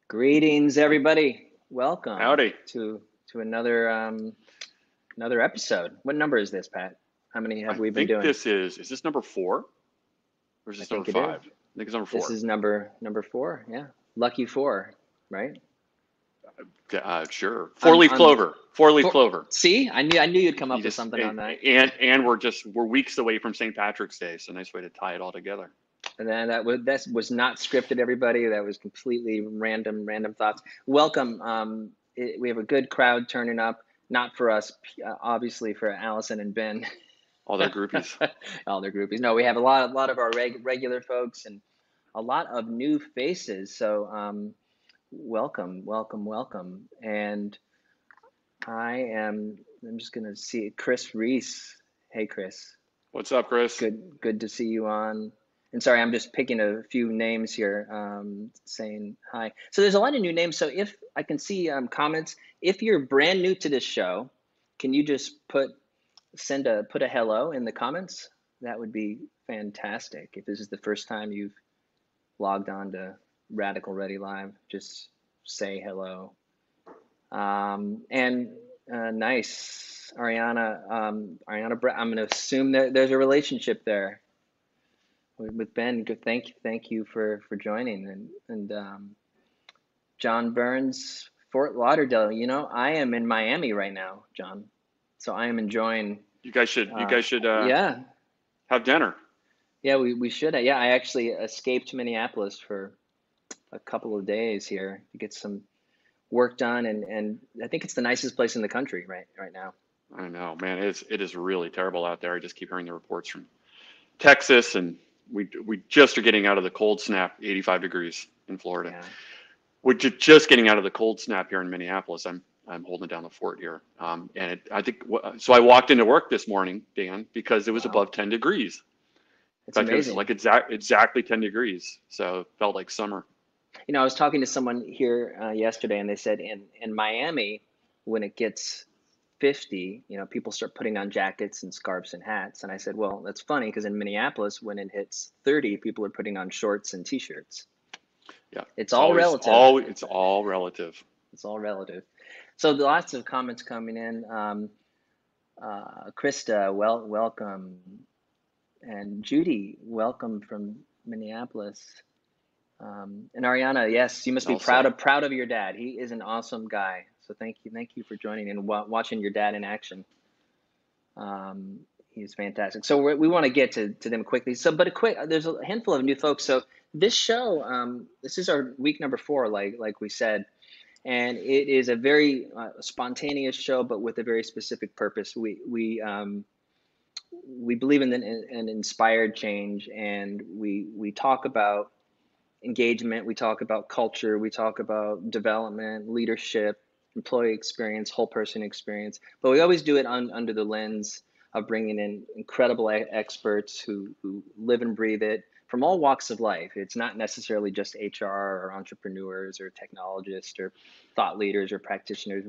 Greetings, everybody. Welcome Howdy. to another episode. What number is this, Pat? How many have I we been think doing? is this number four or is I this number think it is. five? I think it's number This four. is number four. Yeah, lucky four, right? Sure. I'm Four-leaf I'm clover. Four-leaf for. clover. See, I knew you'd come You up with just something on that. and we're weeks away from St. Patrick's Day, so nice way to tie it all together. And then that was not scripted, everybody. That was completely random thoughts. Welcome. We have a good crowd turning up. Not for us, obviously for Allison and Ben. All their groupies. All their groupies. No, we have a lot of our regular folks and a lot of new faces. So welcome. And I'm just gonna see Chris Reese. Hey Chris, What's up, Chris? good to see you on. And sorry, I'm just picking a few names here, saying hi. So there's a lot of new names. So if I can see comments, if you're brand new to this show, can you just put a hello in the comments? That would be fantastic. If this is the first time you've logged on to Radical Ready Live, just say hello. And nice, Ariana Bratt. I'm going to assume that there's a relationship there with Ben. Good, thank you for joining. And John Burns, Fort Lauderdale. I am in Miami right now, John. So I am enjoying. You guys should Yeah, have dinner. yeah, we should. Yeah, I actually escaped Minneapolis for a couple of days here to get some work done, and I think it's the nicest place in the country right now. I know, man. It is really terrible out there. I just keep hearing the reports from Texas, and we just are getting out of the cold snap, 85 degrees in Florida. Yeah, We're just getting out of the cold snap here in Minneapolis. I'm holding down the fort here, and I think so. I walked into work this morning, Dan, because it was wow, above 10 degrees. In it's fact, it was amazing. like exactly 10 degrees, so it felt like summer. I was talking to someone here yesterday, and they said in Miami, when it gets 50, people start putting on jackets and scarves and hats. And I said, well, that's funny because in Minneapolis, when it hits 30, people are putting on shorts and t-shirts. Yeah, It's all relative. it's all relative. It's all relative. So lots of comments coming in. Krista, welcome. And Judy, welcome from Minneapolis. And Ariana, yes, you must be Elsa, proud of your dad. He is an awesome guy. So thank you for joining and watching your dad in action. Um, he's fantastic. So we want to get to them quickly. So, but there's a handful of new folks. So this show, this is our week number four, like we said, and it is a very spontaneous show, but with a very specific purpose. We believe in an inspired change, and we talk about engagement, we talk about culture, we talk about development, leadership, employee experience, whole person experience, but we always do it under the lens of bringing in incredible experts who live and breathe it from all walks of life. It's not necessarily just HR or entrepreneurs or technologists or thought leaders or practitioners.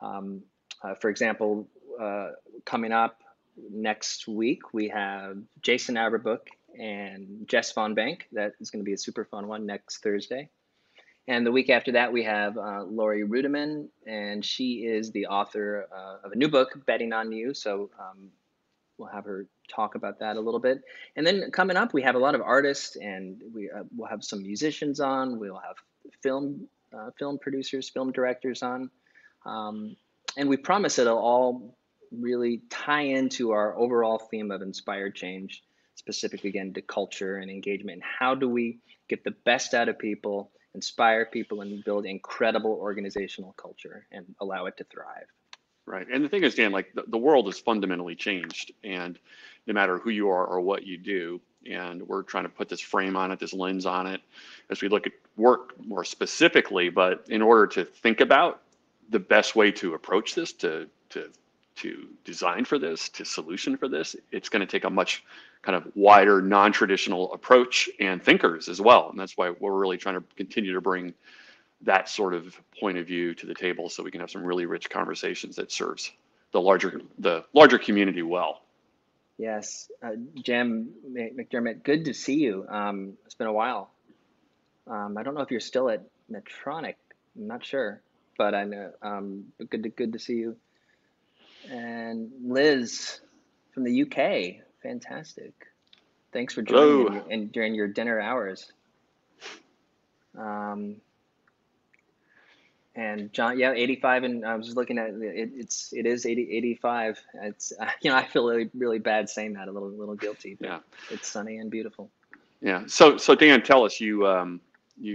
Um, for example, uh, coming up next week, we have Jason Averbook and Jess Von Bank. That is going to be a super fun one next Thursday. And the week after that, we have Lori Rudiman, and she is the author of a new book, Betting on You. So we'll have her talk about that a little bit. And then coming up, we have a lot of artists, and we'll have some musicians on. We'll have film producers, film directors on. And we promise it'll all really tie into our overall theme of inspired change, specific again to culture and engagement. And how do we get the best out of people, inspire people, and build incredible organizational culture and allow it to thrive? right? And the thing is, Dan, like the world has fundamentally changed, and no matter who you are or what you do, and we're trying to put this frame on it, this lens on it, as we look at work more specifically. But in order to think about the best way to approach this, to design for this, to solution for this, it's going to take a much kind of wider, non-traditional approach and thinkers as well. And that's why we're really trying to continue to bring that sort of point of view to the table so we can have some really rich conversations that serves the larger community well. Yes, Jim McDermott, good to see you. It's been a while. I don't know if you're still at Medtronic. I'm not sure, but I know. But good to see you. And Liz from the UK. Fantastic. Thanks for joining Hello. in during your dinner hours. Um, and John, yeah, 85, and I was just looking at it. It is 85. It's I feel really bad saying that, a little guilty, but Yeah. it's sunny and beautiful. Yeah. So Dan, tell us, you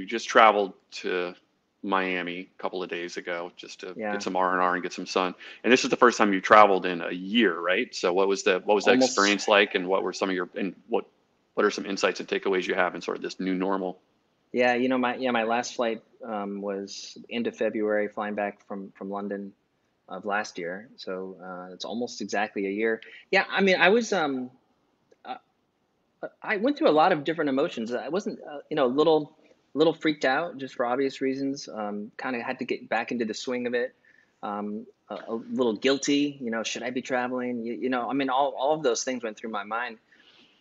just traveled to Miami a couple of days ago just to get Yeah, some R&R and get some sun. And this is the first time you traveled in a year, right? So what was that almost. experience like, and what were some of your and what are some insights and takeaways you have in sort of this new normal? Yeah, my last flight was end of February, flying back from London of last year. So it's almost exactly a year. Yeah, I mean, uh, I went through a lot of different emotions. I wasn't, a little freaked out just for obvious reasons. Kind of had to get back into the swing of it. A little guilty, should I be traveling? I mean, all of those things went through my mind.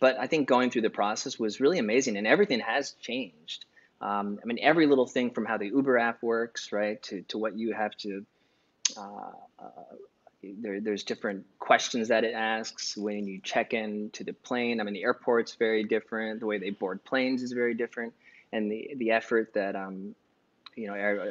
But I think going through the process was really amazing, and everything has changed. I mean, every little thing from how the Uber app works, right, to what you have to uh, there's different questions that it asks when you check in to the plane. I mean, the airport's very different. The way they board planes is very different, and the effort that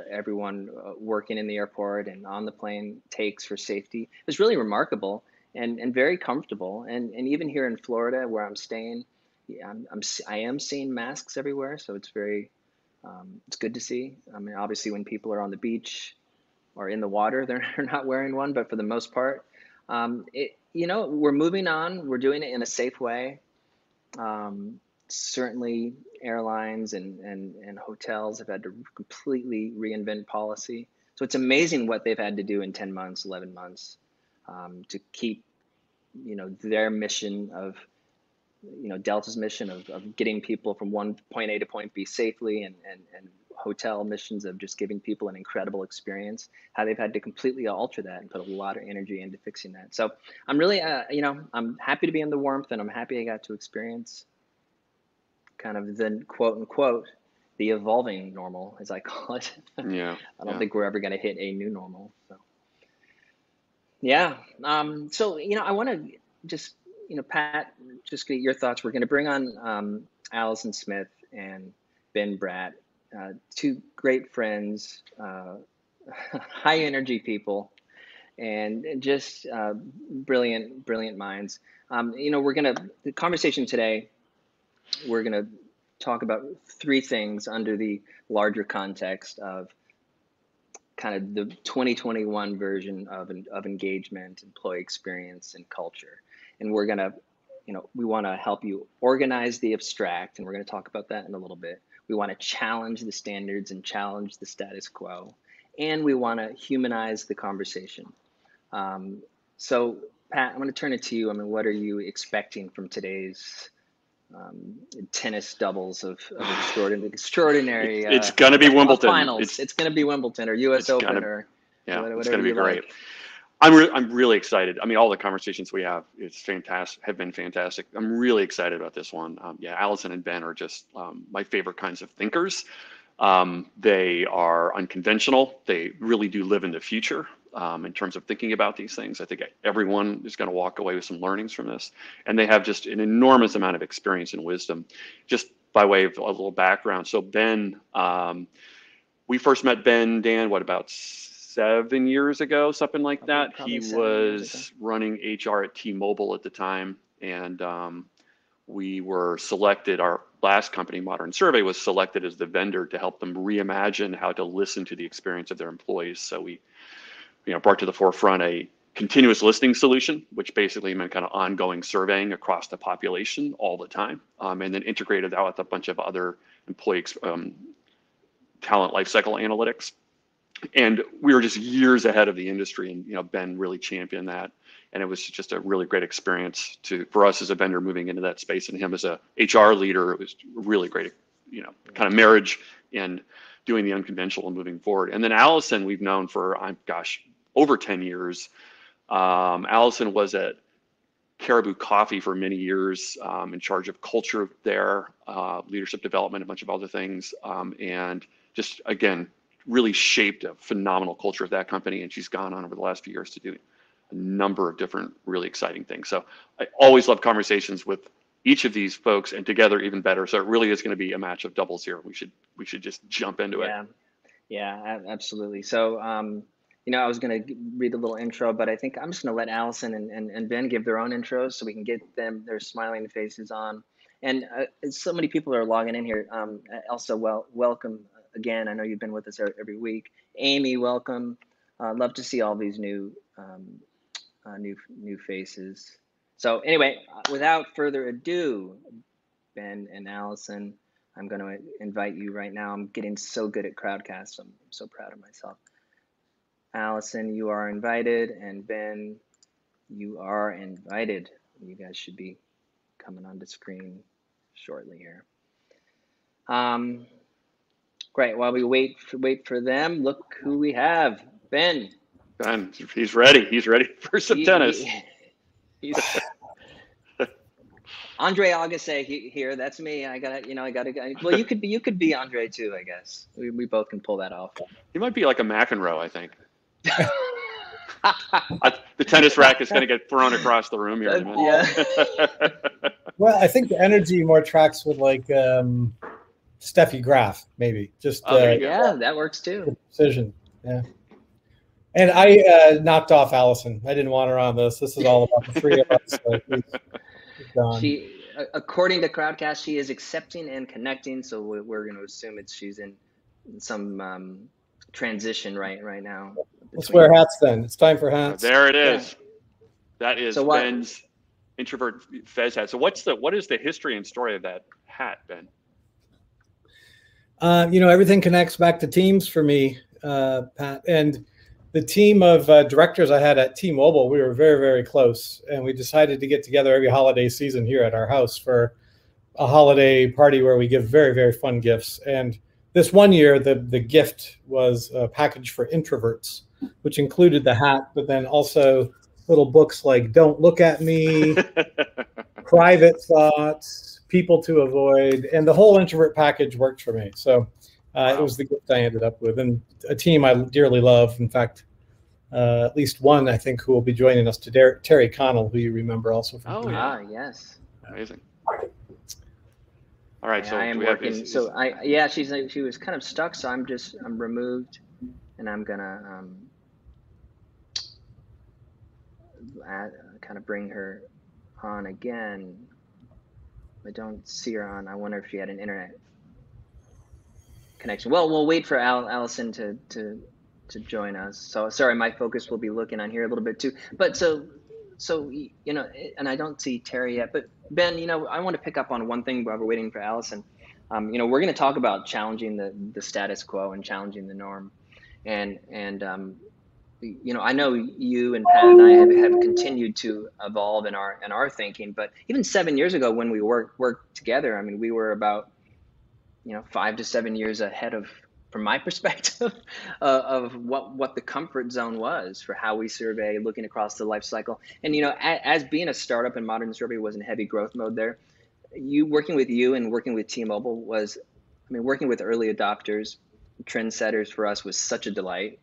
everyone working in the airport and on the plane takes for safety is really remarkable and very comfortable. And even here in Florida, where I'm staying, yeah, I am seeing masks everywhere, so it's good to see. I mean, obviously, when people are on the beach or in the water, they're not wearing one, but for the most part, we're moving on. We're doing it in a safe way. Um, Certainly, airlines and hotels have had to completely reinvent policy. So it's amazing what they've had to do in 10 months, 11 months, to keep, their mission of, Delta's mission of getting people from one point A to point B safely, and hotel missions of just giving people an incredible experience, how they've had to completely alter that and put a lot of energy into fixing that. So I'm really, I'm happy to be in the warmth, and I'm happy I got to experience kind of the quote unquote the evolving normal, as I call it. Yeah. I don't Yeah. think we're ever going to hit a new normal. So yeah. So I want to just Pat, just get your thoughts. We're going to bring on Alison Smith and Ben Bratt, two great friends, high energy people, and just brilliant minds. The conversation today, we're going to talk about three things under the larger context of kind of the 2021 version of engagement, employee experience, and culture. And we're going to, we want to help you organize the abstract, and we're going to talk about that in a little bit. We want to challenge the standards and challenge the status quo, and we want to humanize the conversation. Um, so, Pat, I'm going to turn it to you. I mean, what are you expecting from today's um, tennis doubles of extraordinary It's gonna be Wimbledon. finals? It's going to be Wimbledon or U.S. It's Open gonna or yeah, it's whatever gonna be you great. like. I'm really excited. I mean, all the conversations we have, it's fantastic, have been fantastic. I'm really excited about this one. Yeah, Allison and Ben are just my favorite kinds of thinkers. They are unconventional. They really do live in the future in terms of thinking about these things. I think everyone is going to walk away with some learnings from this. And they have just an enormous amount of experience and wisdom. Just by way of a little background. So Ben, we first met Ben, Dan, what, about 7 years ago, something like Probably that. probably He 7 years ago. was running HR at T-Mobile at the time, and we were selected. Our last company, Modern Survey, was selected as the vendor to help them reimagine how to listen to the experience of their employees. So we, brought to the forefront a continuous listening solution, which basically meant kind of ongoing surveying across the population all the time, and then integrated that with a bunch of other employee talent lifecycle analytics. And we were just years ahead of the industry, and Ben really championed that, and it was just a really great experience for us as a vendor moving into that space, and him as a HR leader. It was really great, kind of marriage and doing the unconventional and moving forward. And then Allison, we've known for over 10 years. Allison was at Caribou Coffee for many years, in charge of culture there, leadership development, a bunch of other things, and just, again, really shaped a phenomenal culture of that company. And she's gone on over the last few years to do a number of different really exciting things. So I always love conversations with each of these folks, and together even better. So it really is going to be a match of doubles here. We should just jump into it. Yeah, absolutely. So, I was going to read a little intro, but I think I'm just going to let Alison and Ben give their own intros so we can get their smiling faces on. And so many people are logging in here. Elsa, welcome again. I know you've been with us every week. Amy, welcome. Love to see all these new faces. So anyway, without further ado, Ben and Alison, I'm going to invite you right now. I'm getting so good at Crowdcast. I'm so proud of myself. Alison, you are invited, and Ben, you are invited. You guys should be coming onto screen shortly here. Great. While we wait for them, look who we have. Ben. Ben, he's ready. He's ready for some tennis. He's Andre Agassi here. That's me. I gotta. Well, you could be Andre too, I guess. We both can pull that off. He might be like a McEnroe, I think. The tennis racket is going to get thrown across the room here in a minute. Yeah. Well, I think the energy more tracks with like Steffi Graf, maybe. Just yeah, that works too. Precision. Yeah. And I knocked off Alison. I didn't want her on this. This is all about the three of us. So she, according to Crowdcast, she is accepting and connecting. So we're going to assume she's in some transition right now. Let's wear hats then. It's time for hats. There it is. Yeah. That is so Ben's introvert Fez hat. So what is the history and story of that hat, Ben? Everything connects back to teams for me, Pat. And the team of directors I had at T-Mobile, we were very, very close. And we decided to get together every holiday season here at our house for a holiday party where we give very, very fun gifts. And this one year, the gift was a package for introverts, which included the hat, but then also little books like Don't Look at Me, Private Thoughts, People to Avoid, and the whole introvert package worked for me. So it was the gift I ended up with, and a team I dearly love. In fact, at least one, I think, who will be joining us today, Terry Connell, who you remember also from yes. Amazing. All right, yeah, so I am working. She was kind of stuck, so I'm removed, and I'm gonna kind of bring her on again. I don't see her on. I wonder if she had an internet connection. Well, we'll wait for Alison to join us. So sorry, my focus will be looking on here a little bit too. But so and I don't see Terry yet. But Ben, I want to pick up on one thing while we're waiting for Alison. We're going to talk about challenging the status quo and challenging the norm, and I know you and Pat and I have continued to evolve in our thinking. But even 7 years ago, when we worked together, I mean, we were about 5 to 7 years ahead of, from my perspective, of what the comfort zone was for how we survey, looking across the life cycle. And as being a startup and Modern Survey was in heavy growth mode there, working with you and working with T-Mobile was, working with early adopters, trendsetters for us was such a delight.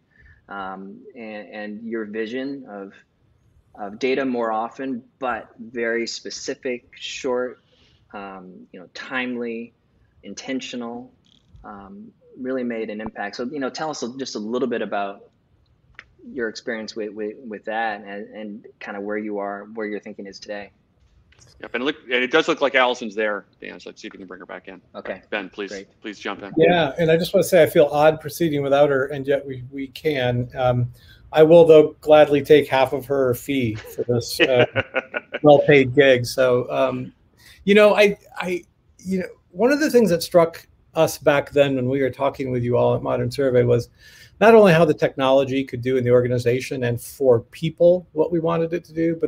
And your vision of data more often, but very specific, short, timely, intentional, really made an impact. So, tell us just a little bit about your experience with that and kind of where your thinking is today. Yep, and it does look like Alison's there, Dan. So let's see if we can bring her back in. Okay. Ben, please jump in. Yeah, and I just want to say I feel odd proceeding without her, and yet we can. I will, though, gladly take half of her fee for this well-paid gig. So, one of the things that struck us back then when we were talking with you all at Modern Survey was not only how the technology could do in the organization and for people what we wanted it to do,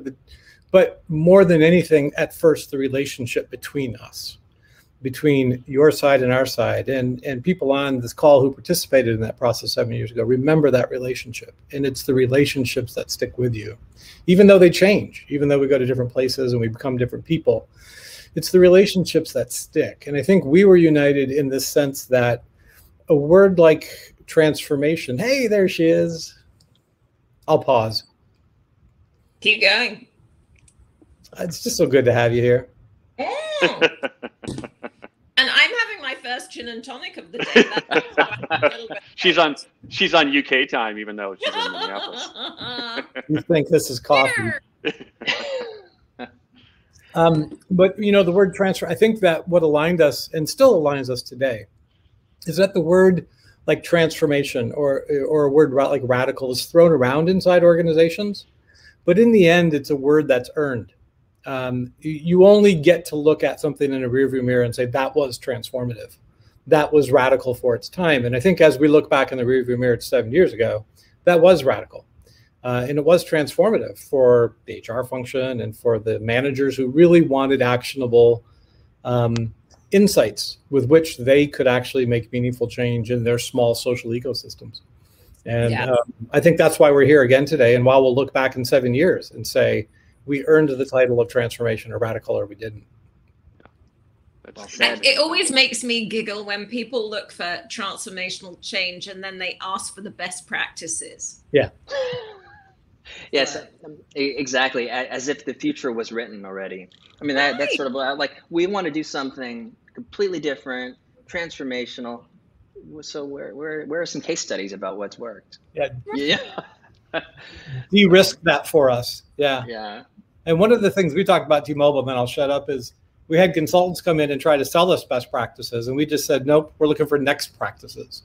but more than anything, at first, the relationship between us, between your side and our side, and people on this call who participated in that process 7 years ago, remember that relationship. And it's the relationships that stick with you, even though they change, even though we go to different places and we become different people. It's the relationships that stick. And I think we were united in this sense that a word like transformation. Hey, there she is. I'll pause. Keep going. It's just so good to have you here. Oh. And I'm having my first gin and tonic of the day. She's on UK time, even though she's in Minneapolis. You think this is coffee? But you know, the word transfer. I think that what aligned us and still aligns us today is that the word like transformation or a word like radical is thrown around inside organizations, but in the end, it's a word that's earned. You only get to look at something in a rearview mirror and say that was transformative, that was radical for its time. And I think as we look back in the rearview mirror 7 years ago, that was radical, and it was transformative for the HR function and for the managers who really wanted actionable insights with which they could actually make meaningful change in their small social ecosystems. And I think that's why we're here again today. And while we'll look back in 7 years and say, we earned the title of transformation or radical, or we didn't. It always makes me giggle when people look for transformational change and then they ask for the best practices. Yeah. Yes, exactly. As if the future was written already. I mean, that's sort of like, we want to do something completely different, transformational. So where are some case studies about what's worked? Yeah. De-risk that for us. Yeah. Yeah. And one of the things we talked about T-Mobile, and then I'll shut up, is we had consultants come in and try to sell us best practices. And we just said, nope, we're looking for next practices.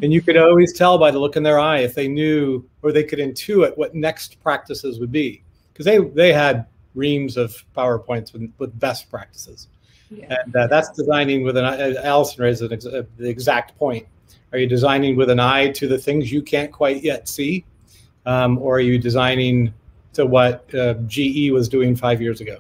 And you could always tell by the look in their eye if they knew or they could intuit what next practices would be. Because they had reams of PowerPoints with best practices. Yeah. And that's designing with Alison raised the exact point. Are you designing with an eye to the things you can't quite yet see? Or are you designing to what GE was doing 5 years ago?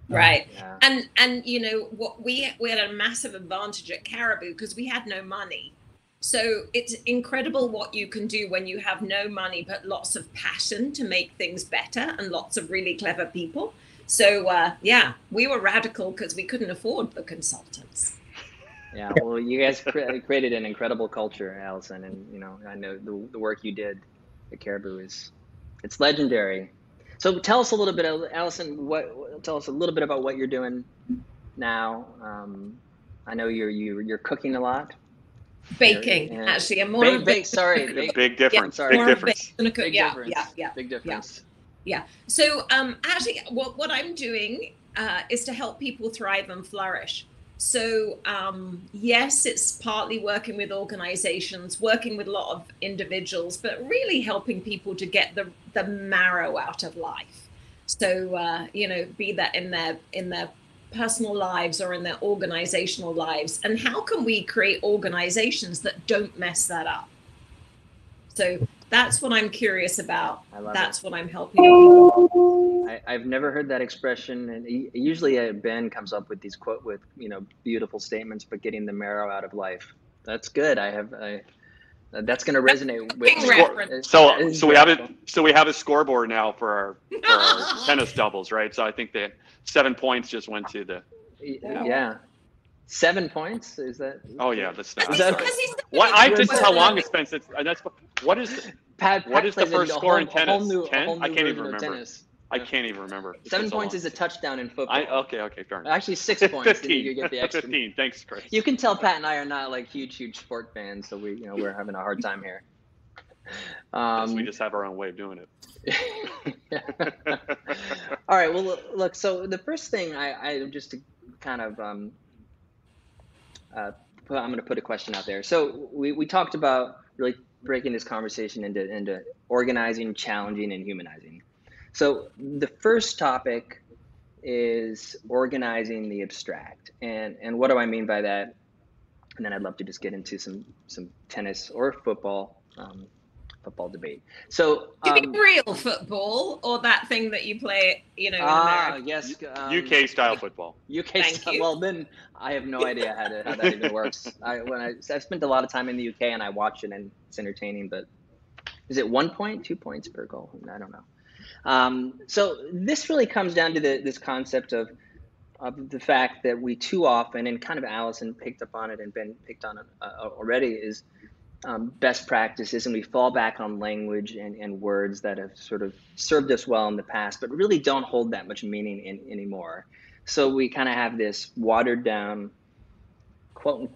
Right. Yeah. And you know what, we had a massive advantage at Caribou because we had no money. So it's incredible what you can do when you have no money but lots of passion to make things better and lots of really clever people. So yeah, we were radical because we couldn't afford the consultants. Yeah, well, you guys created an incredible culture, Alison, and you know, I know the work you did at Caribou it's legendary. So tell us a little bit, Alison. Tell us a little bit about what you're doing now. I know you're cooking a lot. Baking, actually, I'm more sorry, big difference. Sorry. Big difference. Big difference. Yeah. So actually, what I'm doing is to help people thrive and flourish. So yes, it's partly working with organizations, working with a lot of individuals, but really helping people to get the marrow out of life. So you know, be that in their personal lives or in their organizational lives. And how can we create organizations that don't mess that up? So that's what I'm curious about. That's what I'm helping people. I've never heard that expression, and usually Ben comes up with these beautiful statements, but getting the marrow out of life. That's good. That's going to resonate with me. So we have a scoreboard now for our tennis doubles, right? So I think that 7 points just went to the. Yeah. 7 points? Is that? Oh yeah, that's not. This is how long it's been since. What is the first score in tennis? 10? I can't even remember. I can't even remember. 7 points is a touchdown in football. Okay, fair enough. Actually, 6 points. 15. You get the extra. 15. Thanks, Chris. You can tell Pat and I are not like huge sport fans, so we're having a hard time here. We just have our own way of doing it. All right. Well, look. So the first thing I just to kind of I'm going to put a question out there. So we talked about really breaking this conversation into organizing, challenging, and humanizing. So the first topic is organizing the abstract, and what do I mean by that? And then I'd love to just get into some tennis or football debate. So you mean real football or that thing that you play, in America? Yes, UK style football. UK style. Well, then I have no idea how that even works. I've spent a lot of time in the UK and I watch it and it's entertaining. But is it 1 point, 2 points per goal? I don't know. So this really comes down to this concept of of the fact that we too often, and kind of Alison picked up on it and Ben picked on it already, is best practices, and we fall back on language and words that have sort of served us well in the past, but really don't hold that much meaning anymore. So we kind of have this watered down, quote,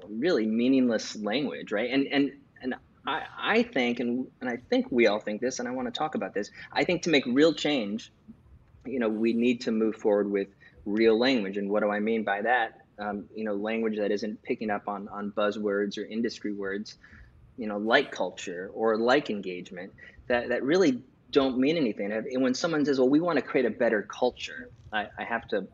really meaningless language, right? And I think, and I think we all think this, and I want to talk about this. I think to make real change, we need to move forward with real language. And what do I mean by that? Language that isn't picking up on buzzwords or industry words, like culture or like engagement, that really don't mean anything. And when someone says, well, we want to create a better culture, I have to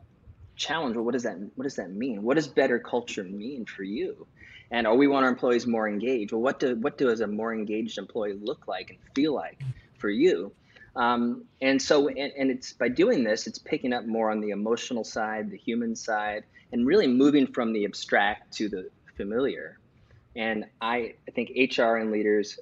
challenge, well, what does that mean? What does better culture mean for you? And we want our employees more engaged. Well, what does a more engaged employee look like and feel like for you? And so it's by doing this, it's picking up more on the emotional side, the human side, and really moving from the abstract to the familiar. And I think HR and leaders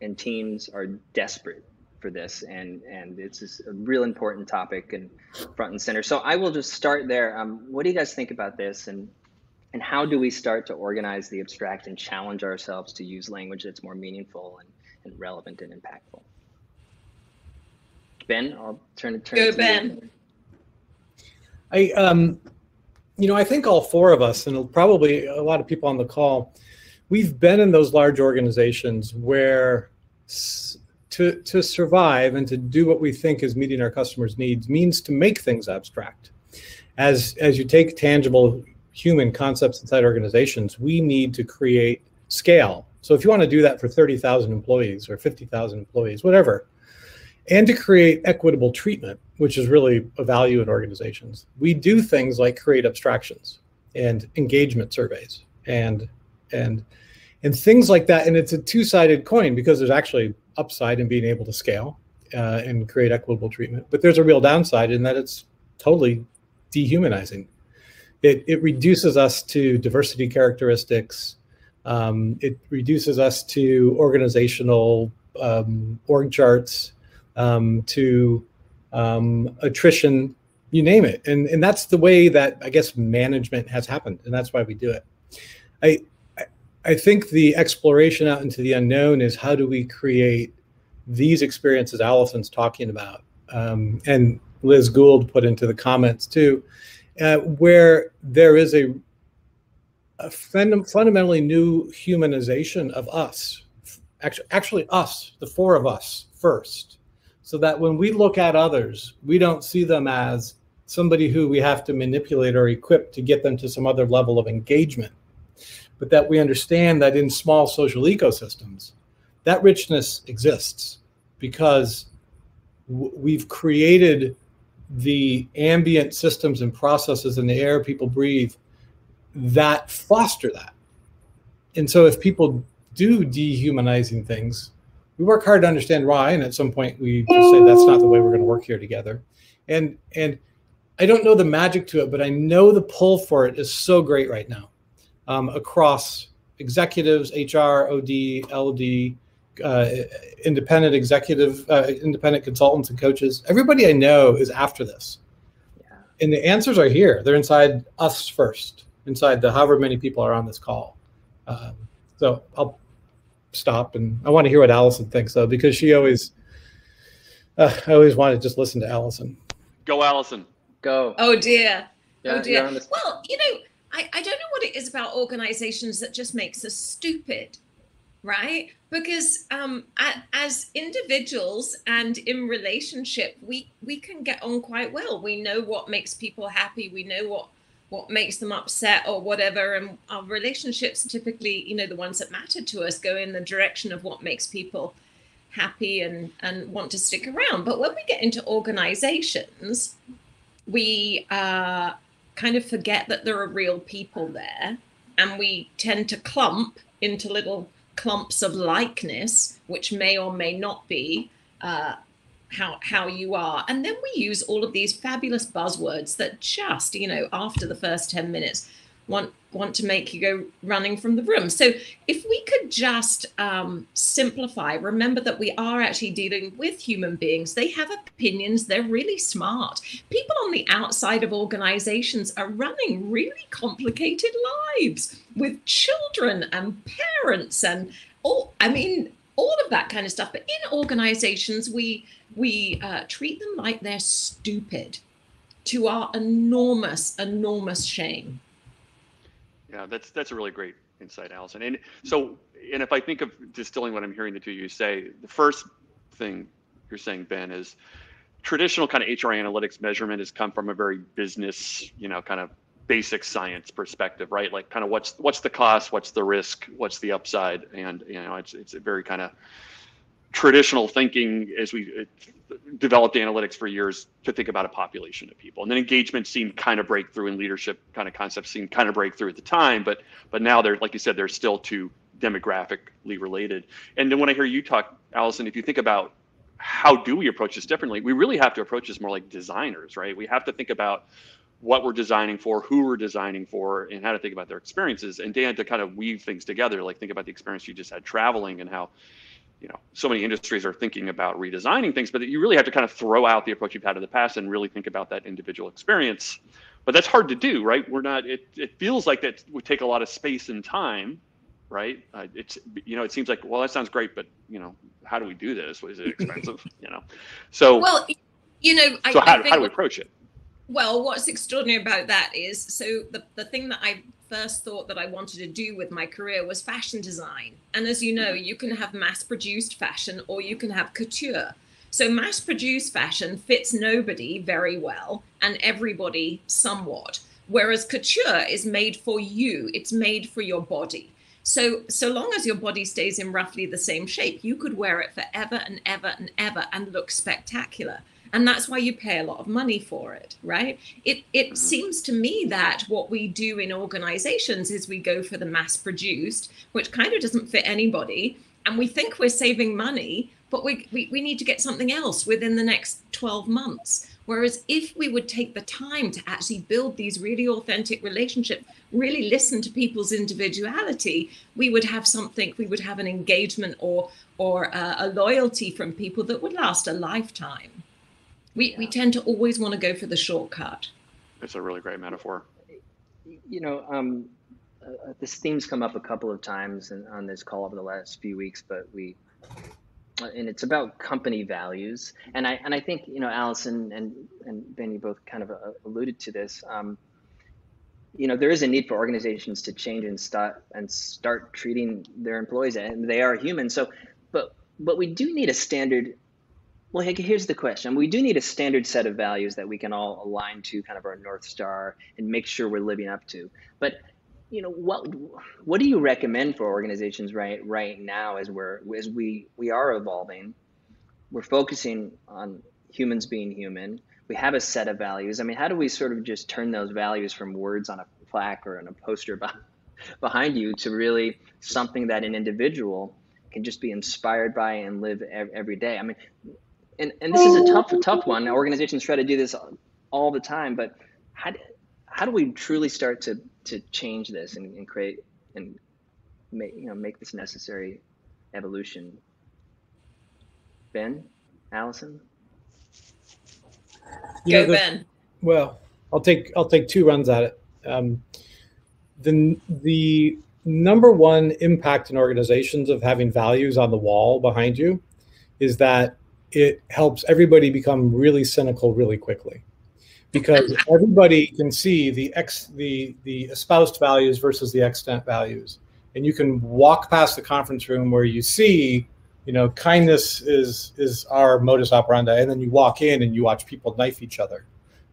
and teams are desperate for this, and it's a real important topic and front and center. So I will just start there. What do you guys think about this, and how do we start to organize the abstract and challenge ourselves to use language that's more meaningful and relevant and impactful? Ben, I'll turn it to Ben. I think all four of us, and probably a lot of people on the call, we've been in those large organizations where to survive and to do what we think is meeting our customers' needs means to make things abstract. As you take tangible human concepts inside organizations, we need to create scale. So if you want to do that for 30,000 employees or 50,000 employees, whatever, and to create equitable treatment, which is really a value in organizations, we do things like create abstractions and engagement surveys and things like that. And it's a two-sided coin, because there's actually upside in being able to scale and create equitable treatment. But there's a real downside in that it's totally dehumanizing. It reduces us to diversity characteristics. It reduces us to organizational org charts, to attrition, you name it. And that's the way that, I guess, management has happened. And that's why we do it. I think the exploration out into the unknown is, how do we create these experiences Alison's talking about, and Liz Gould put into the comments too, where there is a fundamentally new humanization of us, actually us, the four of us first, so that when we look at others, we don't see them as somebody who we have to manipulate or equip to get them to some other level of engagement, but that we understand that in small social ecosystems, that richness exists because we've created the ambient systems and processes in the air people breathe that foster that. And so if people do dehumanizing things, we work hard to understand why, and at some point we just say that's not the way we're going to work here together. And I don't know the magic to it, but I know the pull for it is so great right now, across executives, HR, OD, LD, independent consultants and coaches. Everybody I know is after this. Yeah. And the answers are here. They're inside us first, inside the however many people are on this call. So I'll stop, and I want to hear what Alison thinks, though, because she always, I always want to just listen to Alison. Go, Alison. Go. Oh dear. Yeah, oh dear. Well, I don't know what it is about organizations that just makes us stupid, right? Because as individuals and in relationship, we can get on quite well. We know what makes people happy. We know what makes them upset or whatever. And our relationships typically, the ones that matter to us go in the direction of what makes people happy and want to stick around. But when we get into organizations, we kind of forget that there are real people there, and we tend to clump into little clumps of likeness, which may or may not be how you are. And then we use all of these fabulous buzzwords that just, after the first 10 minutes, want to make you go running from the room. So if we could just simplify, remember that we are actually dealing with human beings. They have opinions. They're really smart. People on the outside of organizations are running really complicated lives with children and parents and all of that kind of stuff. But in organizations, we treat them like they're stupid, to our enormous shame. Yeah, that's a really great insight, Alison. And so, and if I think of distilling what I'm hearing the two of you say, the first thing you're saying, Ben, is traditional kind of HR analytics measurement has come from a very business, kind of basic science perspective, right? Like kind of what's the cost, what's the risk, what's the upside, and it's a very kind of traditional thinking as we developed analytics for years to think about a population of people. And then engagement seemed kind of breakthrough, and leadership kind of concepts seemed kind of breakthrough at the time, but now they're, like you said, they're still too demographically related. And then when I hear you talk, Alison, if you think about how do we approach this differently, we really have to approach this more like designers, right? We have to think about what we're designing for, who we're designing for, and how to think about their experiences. And Dan, to kind of weave things together, like think about the experience you just had traveling and how so many industries are thinking about redesigning things, but you really have to kind of throw out the approach you've had in the past and really think about that individual experience. But that's hard to do, right? It feels like that would take a lot of space and time, right? It seems like, well, that sounds great, but how do we do this? Is it expensive? So, well, how do we approach it? Well, what's extraordinary about that is, so the thing that I first thought that I wanted to do with my career was fashion design. And as you know, you can have mass-produced fashion or you can have couture. So mass-produced fashion fits nobody very well and everybody somewhat, whereas couture is made for you. It's made for your body. So long as your body stays in roughly the same shape, you could wear it forever and ever and ever and look spectacular. And that's why you pay a lot of money for it, right? It seems to me that what we do in organizations is we go for the mass produced, which kind of doesn't fit anybody. And we think we're saving money, but we need to get something else within the next 12 months. Whereas if we would take the time to actually build these really authentic relationships, really listen to people's individuality, we would have something, we would have an engagement or a loyalty from people that would last a lifetime. We tend to always want to go for the shortcut. That's a really great metaphor. This theme's come up a couple of times on this call over the last few weeks, but and it's about company values. And I think, Alison and Ben, you both kind of alluded to this. There is a need for organizations to change and start treating their employees, and they are human. So, but we do need a standard. Well, here's the question. We do need a standard set of values that we can all align to, kind of our North Star, and make sure we're living up to. But, what do you recommend for organizations right now as we are evolving? We're focusing on humans being human. We have a set of values. I mean, how do we sort of just turn those values from words on a plaque or on a poster behind you to really something that an individual can just be inspired by and live every day? I mean, and this is a tough one. Organizations try to do this all the time, but how do we truly start to change this and create and make this necessary evolution? Ben, Alison? Ben. Well, I'll take two runs at it. The number one impact in organizations of having values on the wall behind you is that it helps everybody become really cynical really quickly, because everybody can see the espoused values versus the extant values. And you can walk past the conference room where you see, kindness is our modus operandi. And then you walk in and you watch people knife each other.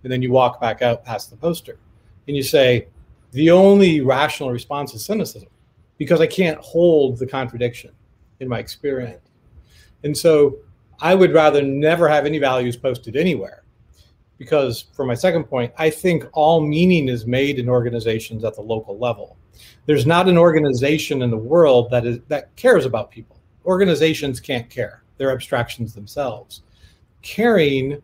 And then you walk back out past the poster and you say, the only rational response is cynicism, because I can't hold the contradiction in my experience. And so I would rather never have any values posted anywhere, because for my second point, I think all meaning is made in organizations at the local level. There's not an organization in the world that cares about people. Organizations can't care. They're abstractions themselves. Caring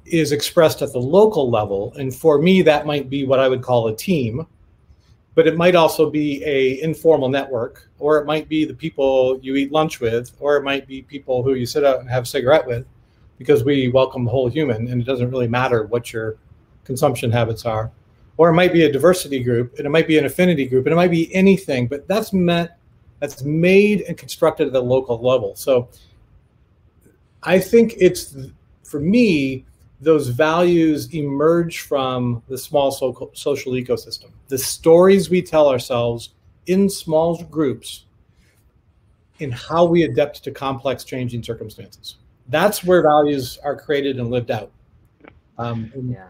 is expressed at the local level. And for me, that might be what I would call a team, but it might also be a informal network, or it might be the people you eat lunch with, or it might be people who you sit out and have a cigarette with, because we welcome the whole human and it doesn't really matter what your consumption habits are. Or it might be a diversity group, and it might be an affinity group, and it might be anything, but that's made and constructed at the local level. So I think for me, those values emerge from the small social ecosystem. The stories we tell ourselves in small groups in how we adapt to complex changing circumstances. That's where values are created and lived out. Yeah.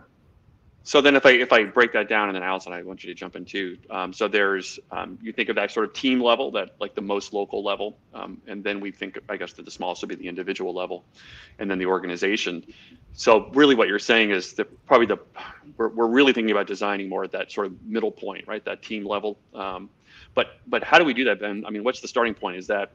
So then if I break that down, and then Alison, I want you to jump in too. So there's, you think of that sort of team level, that like the most local level. And then we think, I guess, that the smallest would be the individual level, and then the organization. So really what you're saying is that we're really thinking about designing more at that sort of middle point, right? That team level. But how do we do that, Ben? I mean, what's the starting point? Is that,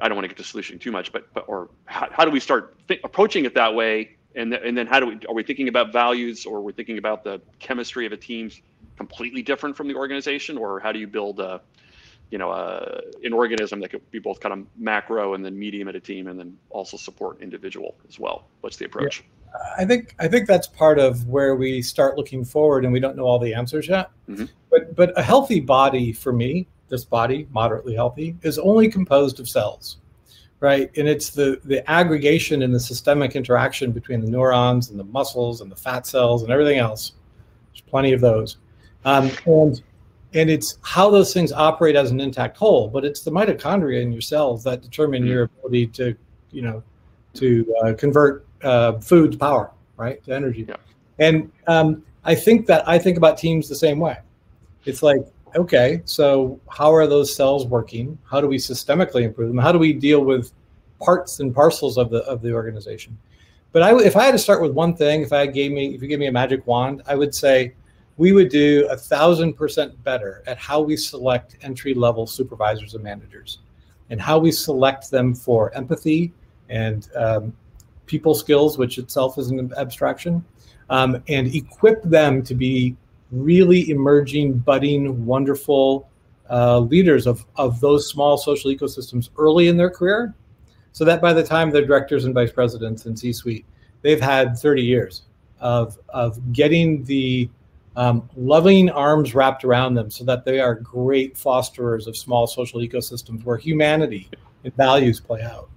I don't want to get to solution too much, or how do we start approaching it that way? And then are we thinking about values, or we're thinking about the chemistry of a team's completely different from the organization? Or how do you build an organism that could be both kind of macro and then medium at a team, and then also support individual as well? What's the approach? Yeah. I think that's part of where we start looking forward, and we don't know all the answers yet. Mm-hmm. But a healthy body, for me, this body, moderately healthy, is only composed of cells. Right, and it's the aggregation and the systemic interaction between the neurons and the muscles and the fat cells and everything else. There's plenty of those, and it's how those things operate as an intact whole. But it's the mitochondria in your cells that determine your ability to convert food to power, right, to energy. Yeah. And I think about teams the same way. It's like, okay, so how are those cells working? How do we systemically improve them? How do we deal with parts and parcels of the organization? But if I had to start with one thing, if you gave me a magic wand, I would say we would do 1,000% better at how we select entry-level supervisors and managers, and how we select them for empathy and people skills, which itself is an abstraction, and equip them to be really emerging, budding, wonderful leaders of those small social ecosystems early in their career, so that by the time they're directors and vice presidents and C-suite, they've had 30 years of getting the loving arms wrapped around them, so that they are great fosterers of small social ecosystems where humanity and values play out.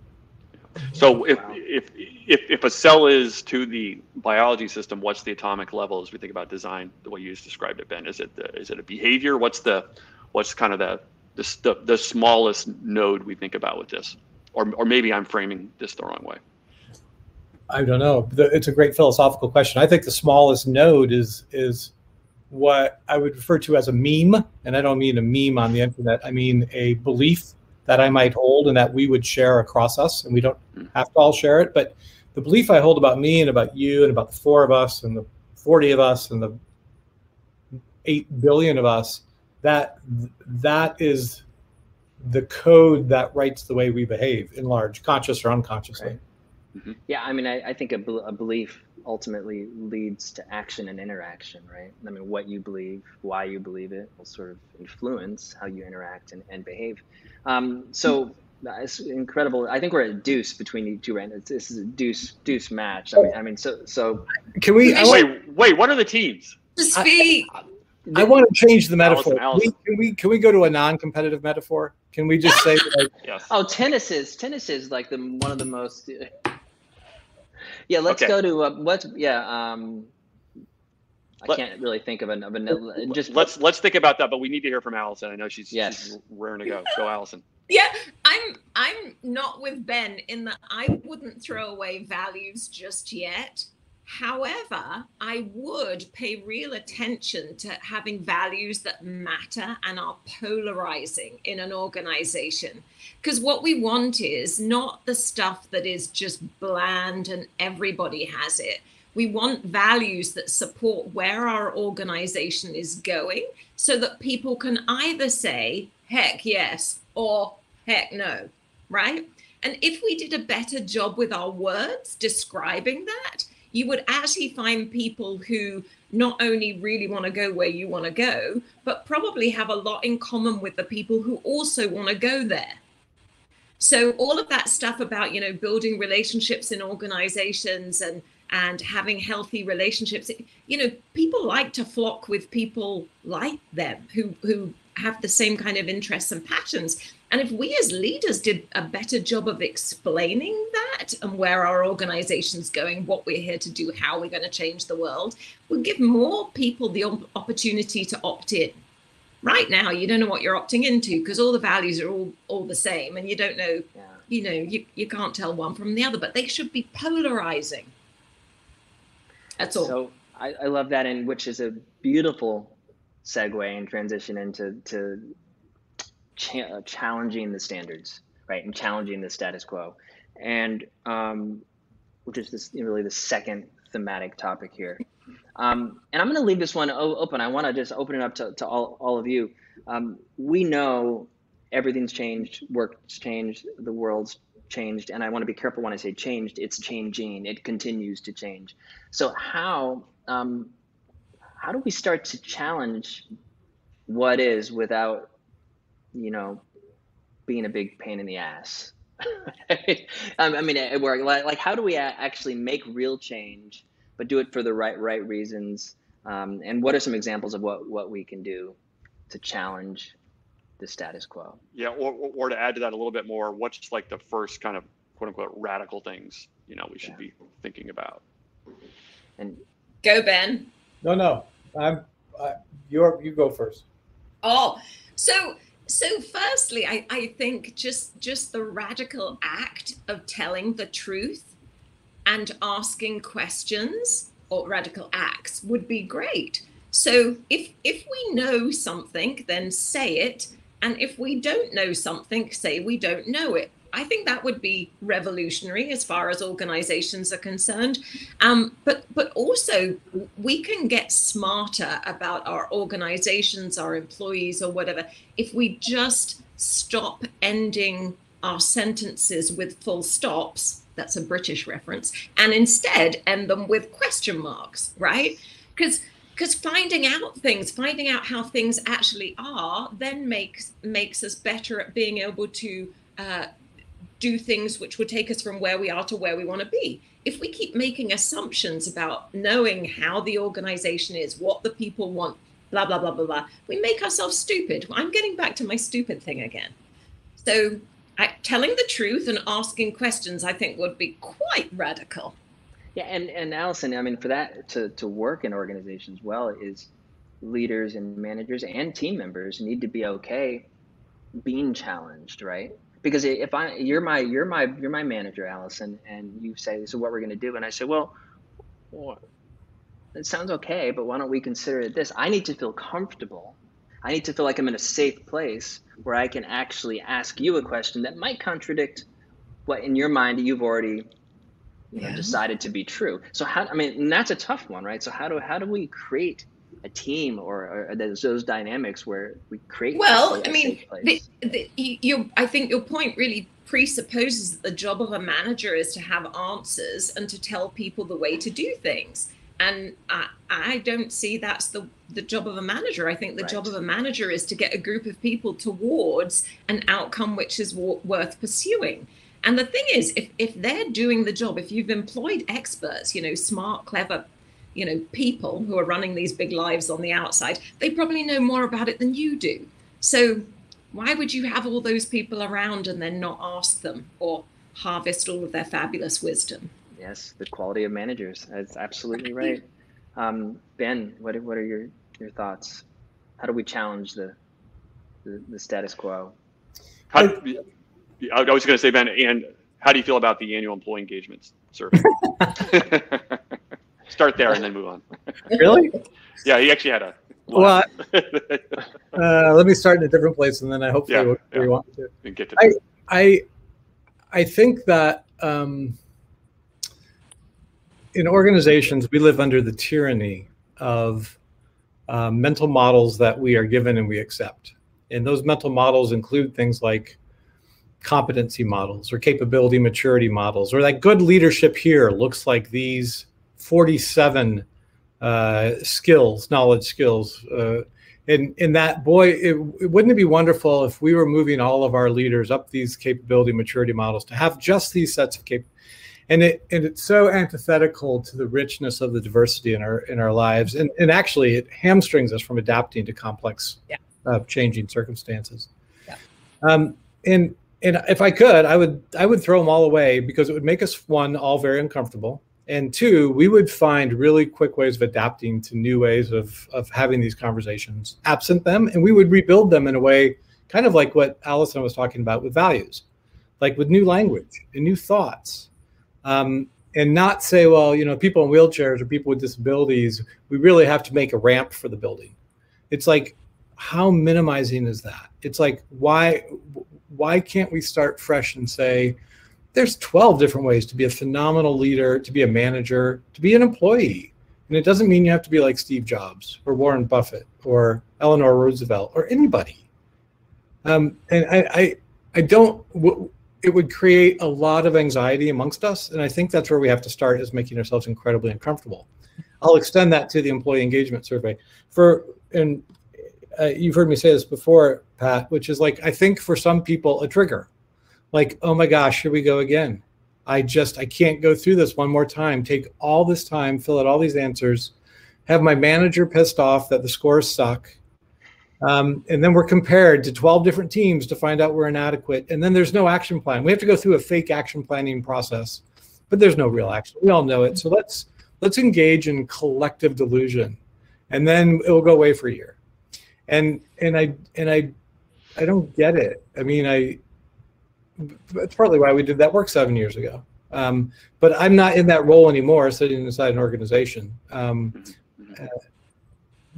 So if a cell is to the biology system, what's the atomic level as we think about design, the way you just described it, Ben? Is it a behavior? What's kind of the smallest node we think about with this? Or maybe I'm framing this the wrong way. I don't know. It's a great philosophical question. I think the smallest node is what I would refer to as a meme. And I don't mean a meme on the internet. I mean a belief that I might hold and that we would share across us. And we don't have to all share it. But the belief I hold about me and about you and about the 4 of us and the 40 of us and the 8 billion of us, that is the code that writes the way we behave in large, conscious or unconsciously. Right. Mm-hmm. Yeah, I mean, I think a belief ultimately leads to action and interaction, right? I mean, what you believe, why you believe it will sort of influence how you interact and behave. So it's incredible. I think we're at a deuce between you two right now. This is a deuce match. I mean, so can we wait? What are the teams? To speak. I want to change the metaphor. Alison. Can we go to a non-competitive metaphor? Can we just say like, yes. Oh, tennis is like one of the most. Yeah, let's go to I can't really think of a just. Let's think about that, but we need to hear from Alison. I know she's raring to go. Go, Alison. Yeah, I'm not with Ben in that I wouldn't throw away values just yet. However, I would pay real attention to having values that matter and are polarizing in an organization. Because what we want is not the stuff that is just bland and everybody has it. We want values that support where our organization is going, so that people can either say, heck yes, or heck no, right? And if we did a better job with our words describing that, you would actually find people who not only really want to go where you want to go, but probably have a lot in common with the people who also want to go there. So all of that stuff about, you know, building relationships in organizations and having healthy relationships, you know, people like to flock with people like them who have the same kind of interests and passions. And if we as leaders did a better job of explaining that and where our organization's going, what we're here to do, how we're going to change the world, we'll give more people the opportunity to opt in. Right now, you don't know what you're opting into because all the values are all the same, and you don't know, you know, you can't tell one from the other, but they should be polarizing. That's all. So I love that, and which is a beautiful segue and transition into challenging the standards, right, and challenging the status quo, and which is this really the second thematic topic here. And I'm going to leave this one open. I want to just open it up to all of you. We know everything's changed, work's changed, the world's changed, and I want to be careful when I say changed. It's changing. It continues to change. So how do we start to challenge what is without, you know, being a big pain in the ass? I mean, at work, like how do we actually make real change, but do it for the right reasons? And what are some examples of what we can do to challenge the status quo? Yeah, or to add to that a little bit more, what's like the first kind of quote unquote radical things, you know, we should be thinking about? And go, Ben. No, you go first. Oh, so firstly, I think just the radical act of telling the truth and asking questions, or radical acts, would be great. So if we know something, then say it. And if we don't know something, say we don't know it. I think that would be revolutionary as far as organizations are concerned. But also we can get smarter about our organizations, our employees, or whatever, if we just stop ending our sentences with full stops. That's a British reference. And instead end them with question marks, right? Because finding out how things actually are, then makes us better at being able to do things which would take us from where we are to where we want to be. If we keep making assumptions about knowing how the organization is, what the people want, blah, blah, blah, blah, blah, we make ourselves stupid. I'm getting back to my stupid thing again. So telling the truth and asking questions, I think, would be quite radical. Yeah, and Alison, I mean, for that to work in organizations well, is leaders and managers and team members need to be okay being challenged, right? Because if you're my manager, Alison, and you say, so what we're going to do, and I say, well, it sounds okay, but why don't we consider it this? I need to feel comfortable. I need to feel like I'm in a safe place where I can actually ask you a question that might contradict what in your mind you've already decided to be true. So and that's a tough one, right? So how do we create a team or those dynamics where we create? Well, I mean, I think your point really presupposes that the job of a manager is to have answers and to tell people the way to do things. And I don't see that's the job of a manager. I think the job of a manager is to get a group of people towards an outcome which is worth pursuing. And the thing is, if they're doing the job, if you've employed experts, smart, clever, people who are running these big lives on the outside, they probably know more about it than you do. So why would you have all those people around and then not ask them or harvest all of their fabulous wisdom? Yes, the quality of managers. That's absolutely right. Ben, what are your thoughts? How do we challenge the status quo? I was going to say, Ben, and how do you feel about the annual employee engagement survey? Start there and then move on. Really? Yeah, he actually had a. Well, let me start in a different place, and then I hopefully we want to. And get to I think that in organizations we live under the tyranny of mental models that we are given and we accept, and those mental models include things like competency models or capability maturity models, or that good leadership here looks like these 47 knowledge skills. And that, boy, wouldn't it be wonderful if we were moving all of our leaders up these capability maturity models to have just these sets of and it's so antithetical to the richness of the diversity in our lives, and actually it hamstrings us from adapting to complex, changing circumstances. And if I could, I would throw them all away, because it would make us, one, all very uncomfortable, and two, we would find really quick ways of adapting to new ways of having these conversations absent them, and we would rebuild them in a way kind of like what Alison was talking about with values, like with new language and new thoughts. And not say, well, people in wheelchairs or people with disabilities, we really have to make a ramp for the building. It's like, how minimizing is that? It's like, why can't we start fresh and say, there's 12 different ways to be a phenomenal leader, to be a manager, to be an employee. And it doesn't mean you have to be like Steve Jobs or Warren Buffett or Eleanor Roosevelt or anybody. And I don't, it would create a lot of anxiety amongst us. And I think that's where we have to start, is making ourselves incredibly uncomfortable. I'll extend that to the employee engagement survey. You've heard me say this before, Pat, which is like, I think for some people, a trigger. Like, oh my gosh, here we go again. I can't go through this one more time, take all this time, fill out all these answers, have my manager pissed off that the scores suck. And then we're compared to 12 different teams to find out we're inadequate. And then there's no action plan. We have to go through a fake action planning process, but there's no real action. We all know it. So let's engage in collective delusion, and then it will go away for a year. And I don't get it. I mean, it's partly why we did that work 7 years ago. But I'm not in that role anymore, sitting inside an organization.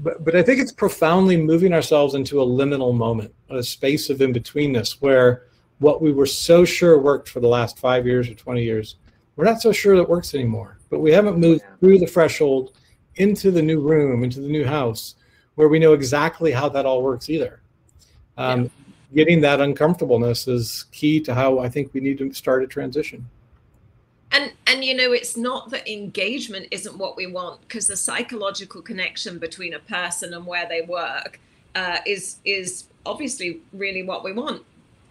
But I think it's profoundly moving ourselves into a liminal moment, a space of in-betweenness, where what we were so sure worked for the last 5 years or 20 years, we're not so sure that works anymore. But we haven't moved through the threshold into the new room, into the new house, where we know exactly how that all works either. Getting that uncomfortableness is key to how I think we need to start a transition. And it's not that engagement isn't what we want, because the psychological connection between a person and where they work is obviously really what we want.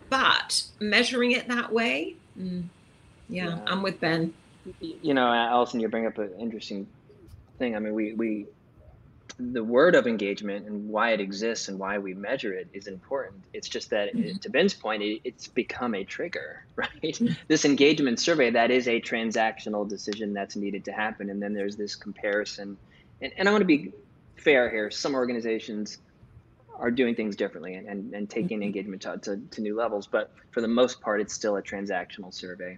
But measuring it that way, I'm with Ben. Alison, you bring up an interesting thing. I mean, the word of engagement and why it exists and why we measure it is important. It's just that, to Ben's point, it's become a trigger, right? This engagement survey, that is a transactional decision that's needed to happen. And then there's this comparison. And I want to be fair here. Some organizations are doing things differently and taking engagement to new levels. But for the most part, it's still a transactional survey.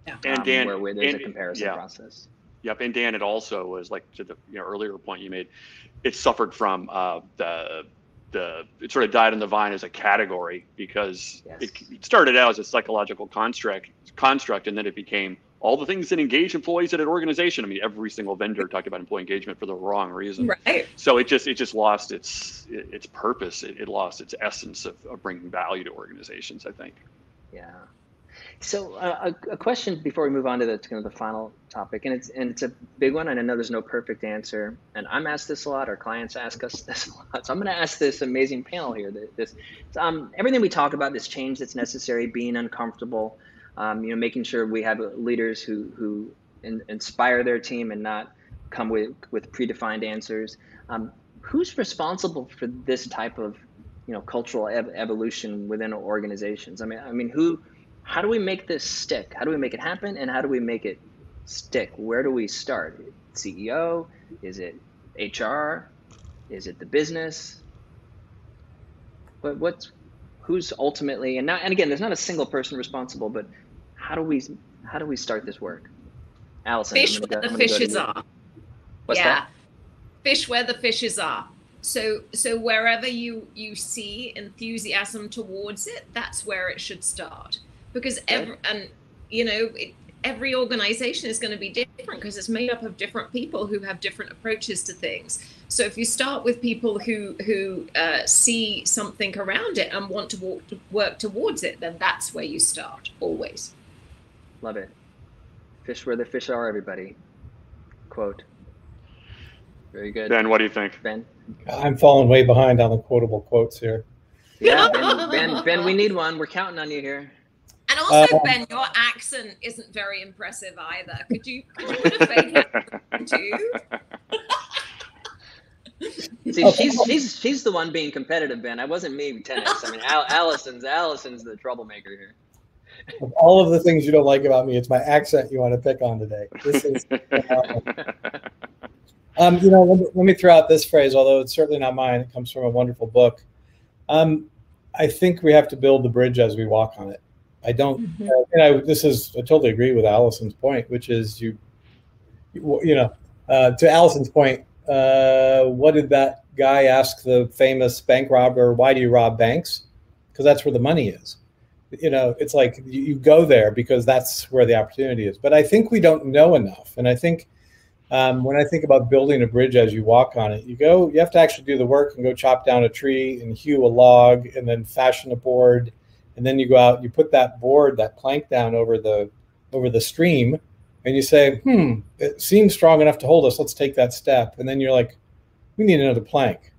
And Dan, where there's a comparison process. Yep, and Dan, it also was, like, to the earlier point you made, it suffered from it sort of died on the vine as a category, because it started out as a psychological construct, and then it became all the things that engage employees at an organization. I mean, every single vendor talked about employee engagement for the wrong reason. Right. So it just lost its purpose. It lost its essence of bringing value to organizations, I think. Yeah. So a question before we move on to the final topic, and it's a big one, and I know there's no perfect answer, and I'm asked this a lot, our clients ask us this a lot, so I'm going to ask this amazing panel here, everything we talk about, this change that's necessary, being uncomfortable, making sure we have leaders who inspire their team and not come with predefined answers. Who's responsible for this type of cultural evolution within organizations? I mean, how do we make this stick? How do we make it happen? And how do we make it stick? Where do we start? CEO? Is it HR? Is it the business? But who's ultimately, and again, there's not a single person responsible, but how do we start this work? Alison, fish where the fishes are. What's that? Fish where the fishes are. So wherever you see enthusiasm towards it, that's where it should start. Because every organization is going to be different, because it's made up of different people who have different approaches to things. So if you start with people who see something around it and want to work towards it, then that's where you start, always. Love it. Fish where the fish are, everybody. quote. Very good. Ben, what do you think? Ben? I'm falling way behind on the quotable quotes here. Yeah, Ben, we need one. We're counting on you here. And also, Ben, your accent isn't very impressive either. Could you put a fake accent too? See, she's the one being competitive, Ben. I wasn't me with tennis. I mean, Alison's the troublemaker here. Of all of the things you don't like about me, it's my accent you want to pick on today. This is, let me throw out this phrase, although it's certainly not mine. It comes from a wonderful book. I think we have to build the bridge as we walk on it. I don't, I totally agree with Alison's point, which is to Alison's point, what did that guy ask the famous bank robber, why do you rob banks? Because that's where the money is. It's like you go there because that's where the opportunity is. But I think we don't know enough. And I think when I think about building a bridge as you walk on it, you have to actually do the work and go chop down a tree and hew a log and then fashion a board. And then you go out, you put that plank down over the stream, and you say, it seems strong enough to hold us. Let's take that step. And then you're like, we need another plank.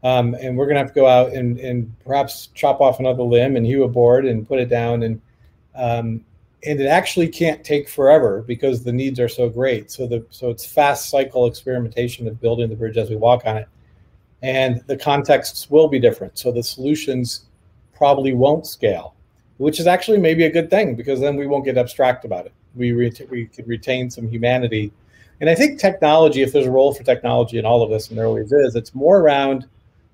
And we're going to have to go out and perhaps chop off another limb and hew a board and put it down. And it actually can't take forever because the needs are so great. So it's fast cycle experimentation of building the bridge as we walk on it. And the contexts will be different. So the solutions probably won't scale, which is actually maybe a good thing because then we won't get abstract about it. We could retain some humanity. And I think technology, if there's a role for technology in all of this, and there always is, it's more around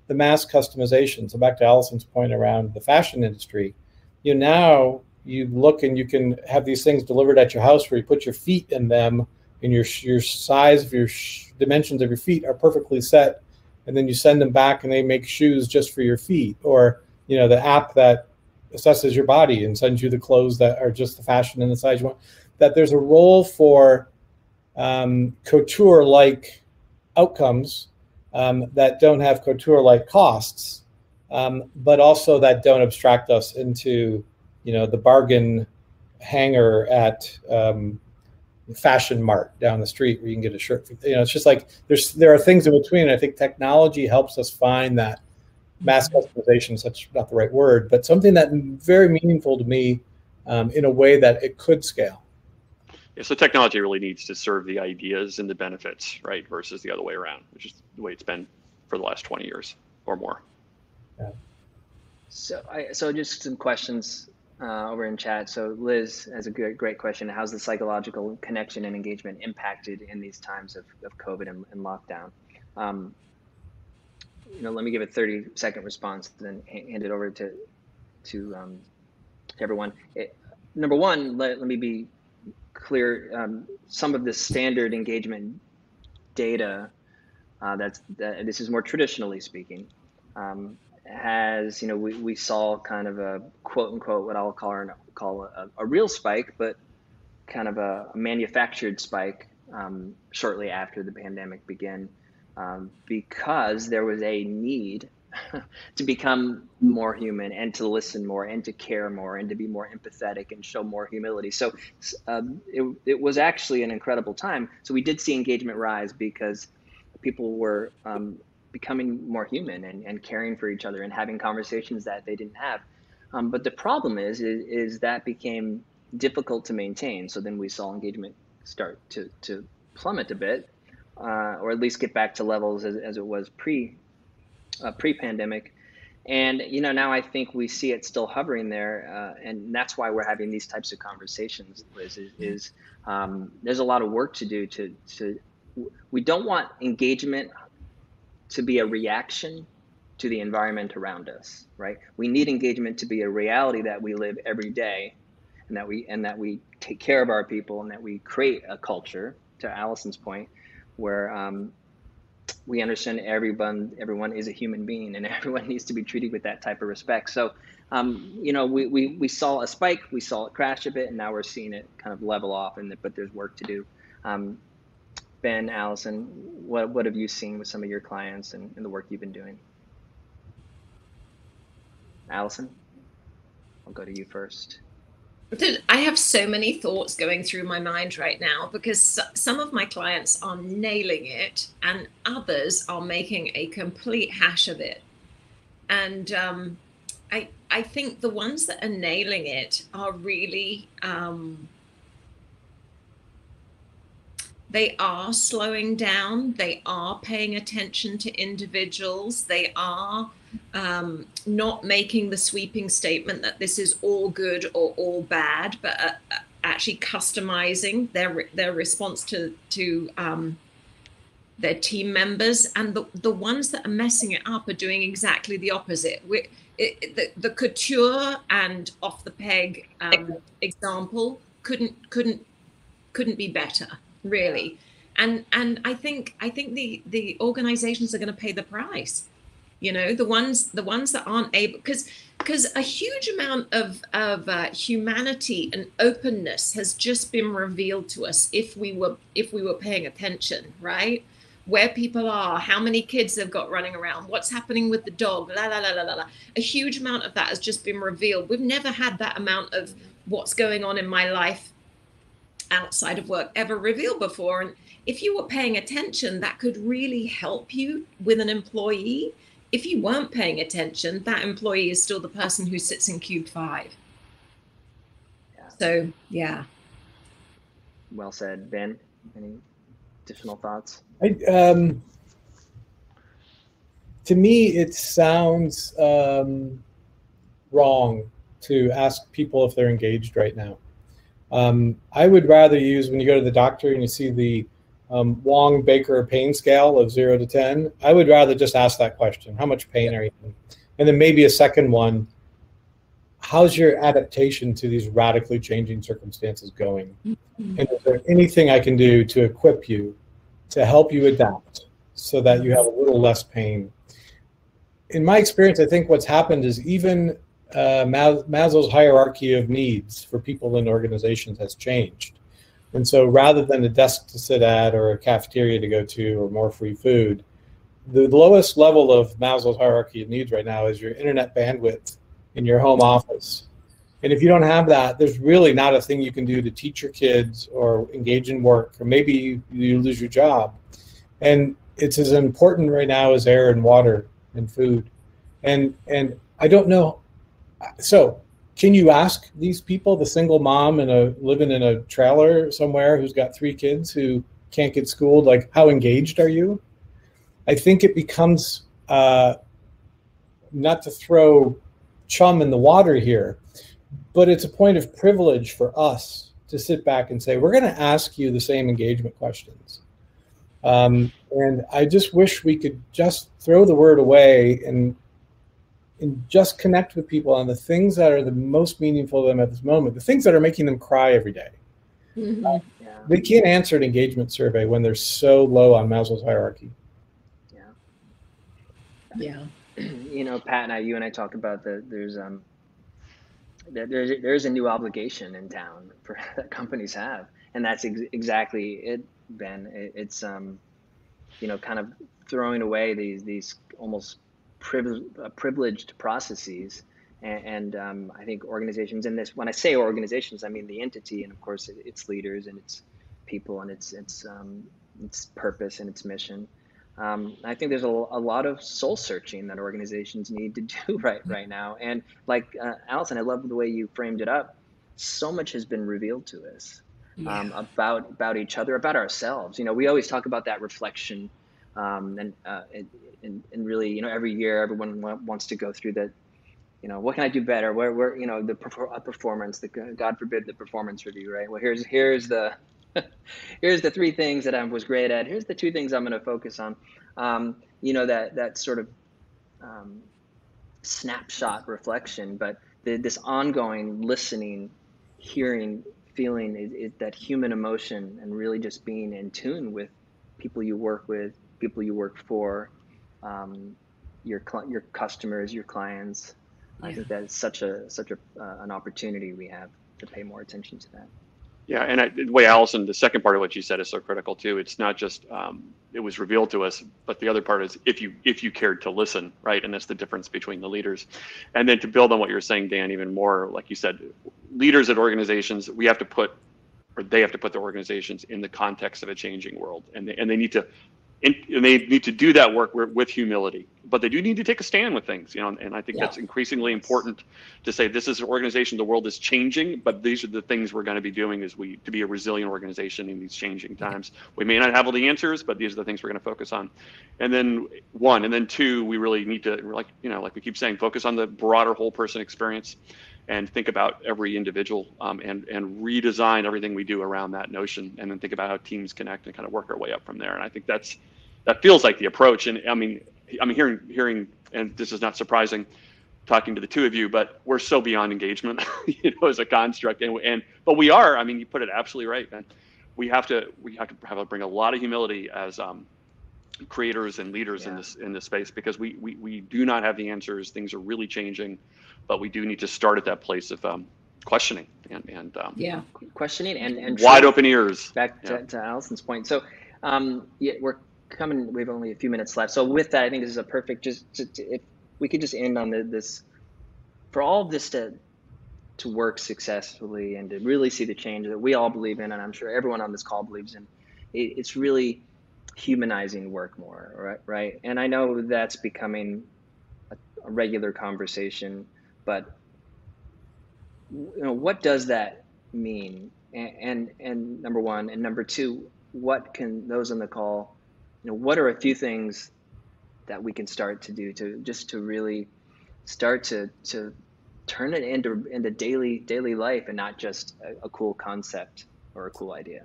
the mass customization. So back to Alison's point around the fashion industry, now you look and you can have these things delivered at your house where you put your feet in them and your size of your dimensions of your feet are perfectly set. And then you send them back and they make shoes just for your feet. Or, the app that assesses your body and sends you the clothes that are just the fashion and the size you want. That there's a role for couture-like outcomes that don't have couture-like costs, but also that don't abstract us into, the bargain hanger at Fashion Mart down the street where you can get a shirt. It's just like there are things in between. And I think technology helps us find that mass customization, such not the right word, but something that very meaningful to me in a way that it could scale. Yeah, so technology really needs to serve the ideas and the benefits, right, versus the other way around, which is the way it's been for the last 20 years or more. Yeah. So just some questions over in chat. So Liz has a great question. How's the psychological connection and engagement impacted in these times of COVID and lockdown? Let me give a 30-second response, then hand it over to everyone. Number one, let me be clear. Some of the standard engagement data, this is more traditionally speaking, has, we saw kind of a quote unquote what I'll call a real spike, but kind of a manufactured spike shortly after the pandemic began, because there was a need to become more human and to listen more and to care more and to be more empathetic and show more humility. So it was actually an incredible time. So we did see engagement rise because people were becoming more human and caring for each other and having conversations that they didn't have. But the problem is that became difficult to maintain. So then we saw engagement start to plummet a bit, or at least get back to levels as it was pre-pandemic. And now I think we see it still hovering there, and that's why we're having these types of conversations, Liz, is there's a lot of work to do we don't want engagement to be a reaction to the environment around us, right? We need engagement to be a reality that we live every day, and that we take care of our people, and that we create a culture, to Alison's point, where we understand everyone is a human being, and everyone needs to be treated with that type of respect. So, we saw a spike, we saw it crash a bit, and now we're seeing it kind of level off, but there's work to do. Ben, Alison, what have you seen with some of your clients and the work you've been doing? Alison, I'll go to you first. I have so many thoughts going through my mind right now, because some of my clients are nailing it and others are making a complete hash of it. And I think the ones that are nailing it are really, they are slowing down, they are paying attention to individuals, they are not making the sweeping statement that this is all good or all bad, but actually customizing their response to their team members. And the ones that are messing it up are doing exactly the opposite. The couture and off the peg example couldn't be better, really. And I think the organizations are going to pay the price. You know, the ones that aren't able, because a huge amount of humanity and openness has just been revealed to us if we were paying attention, right? Where people are, how many kids they've got running around, what's happening with the dog, la la la la la la. A huge amount of that has just been revealed. We've never had that amount of what's going on in my life outside of work ever revealed before. And if you were paying attention, that could really help you with an employee. If you weren't paying attention, that employee is still the person who sits in cube 5. So, yeah. Well said. Ben, any additional thoughts? To me, it sounds wrong to ask people if they're engaged right now. I would rather use, when you go to the doctor and you see the Wong-Baker pain scale of 0 to 10, I would rather just ask that question. How much pain are you in? And then maybe a second one, how's your adaptation to these radically changing circumstances going? And is there anything I can do to equip you, to help you adapt so that you have a little less pain? In my experience, I think what's happened is even Maslow's hierarchy of needs for people in organizations has changed. And so rather than a desk to sit at or a cafeteria to go to or more free food, the lowest level of Maslow's hierarchy of needs right now is your internet bandwidth in your home office. And if you don't have that, there's really not a thing you can do to teach your kids or engage in work, or maybe you lose your job. And it's as important right now as air and water and food. And I don't know. So can you ask these people, the single mom living in a trailer somewhere who's got 3 kids who can't get schooled, like, how engaged are you? I think it becomes, not to throw chum in the water here, but it's a point of privilege for us to sit back and say, we're going to ask you the same engagement questions. And I just wish we could just throw the word away and just connect with people on the things that are the most meaningful to them at this moment, the things that are making them cry every day. Mm-hmm. They can't answer an engagement survey when they're so low on Maslow's hierarchy. Yeah. You know, Pat and you and I talk about there's a new obligation in town that companies have, and that's exactly it, Ben. It's you know, kind of throwing away these almost privileged processes, and I think organizations in this. When I say organizations, I mean the entity, and of course its leaders and its people and its purpose and its mission. I think there's a lot of soul searching that organizations need to do right now. And like Alison, I love the way you framed it up. So much has been revealed to us about each other, about ourselves. You know, we always talk about that reflection, and really, you know, every year everyone wants to go through that. You know, what can I do better? Where you know, the performance, God forbid the performance review, right? Well, here's the here's the 3 things that I was great at. Here's the 2 things I'm going to focus on. You know, that sort of snapshot reflection, but this ongoing listening, hearing, feeling is that human emotion, and really just being in tune with people you work with, people you work for, your customers, your clients. Yeah. I think that's such an opportunity we have to pay more attention to that. Yeah, and the way Alison, the second part of what you said is so critical too. It's not just it was revealed to us, but the other part is if you cared to listen, right? And that's the difference between the leaders. And then to build on what you're saying, Dan, even more, like you said, leaders at organizations, we have to put, or they have to put their organizations in the context of a changing world, and they need to. And they need to do that work with humility, but they do need to take a stand with things, and I think that's increasingly important to say this is an organization, the world is changing, but these are the things we're going to be doing to be a resilient organization in these changing times. We may not have all the answers, but these are the things we're going to focus on. And then one, and then two, we really need to, like we keep saying, focus on the broader whole person experience and think about every individual, and redesign everything we do around that notion, and then think about how teams connect and kind of work our way up from there. And I think that feels like the approach. And I mean, I'm hearing, and this is not surprising, talking to the two of you, but we're so beyond engagement, as a construct. But we are. I mean, you put it absolutely right, man. We have to bring a lot of humility as creators and leaders in this space, because we do not have the answers. Things are really changing, but we do need to start at that place of questioning and questioning and wide open ears. Back to Alison's point. So we're coming. We have only a few minutes left. So with that, I think this is a perfect. If we could just end on this, for all of this to work successfully and to really see the change that we all believe in, and I'm sure everyone on this call believes in, it's really humanizing work more, right? And I know that's becoming a regular conversation, but what does that mean? And number one, and number two, what can those on the call, what are a few things that we can start to do to really start to turn it into daily life and not just a cool concept or a cool idea?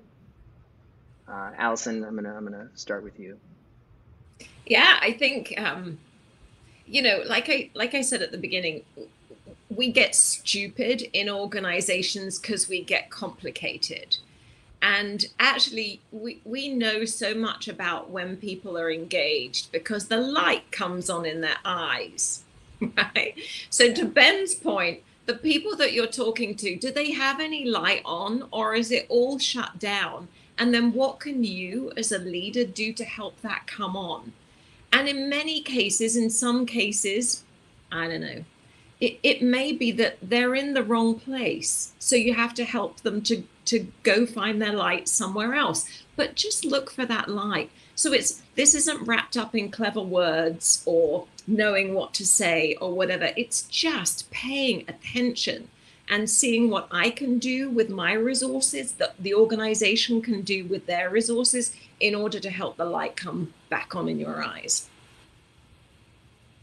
Alison, I'm gonna start with you. Yeah, I think like I said at the beginning, we get stupid in organizations because we get complicated. And actually, we know so much about when people are engaged because the light comes on in their eyes, right? So to Ben's point, the people that you're talking to, do they have any light on, or is it all shut down? And then what can you as a leader do to help that come on? And in many cases, in some cases, I don't know, it may be that they're in the wrong place. So you have to help them to go find their light somewhere else. But just look for that light. So this isn't wrapped up in clever words or knowing what to say or whatever. It's just paying attention and seeing what I can do with my resources, that the organization can do with their resources in order to help the light come back on in your eyes.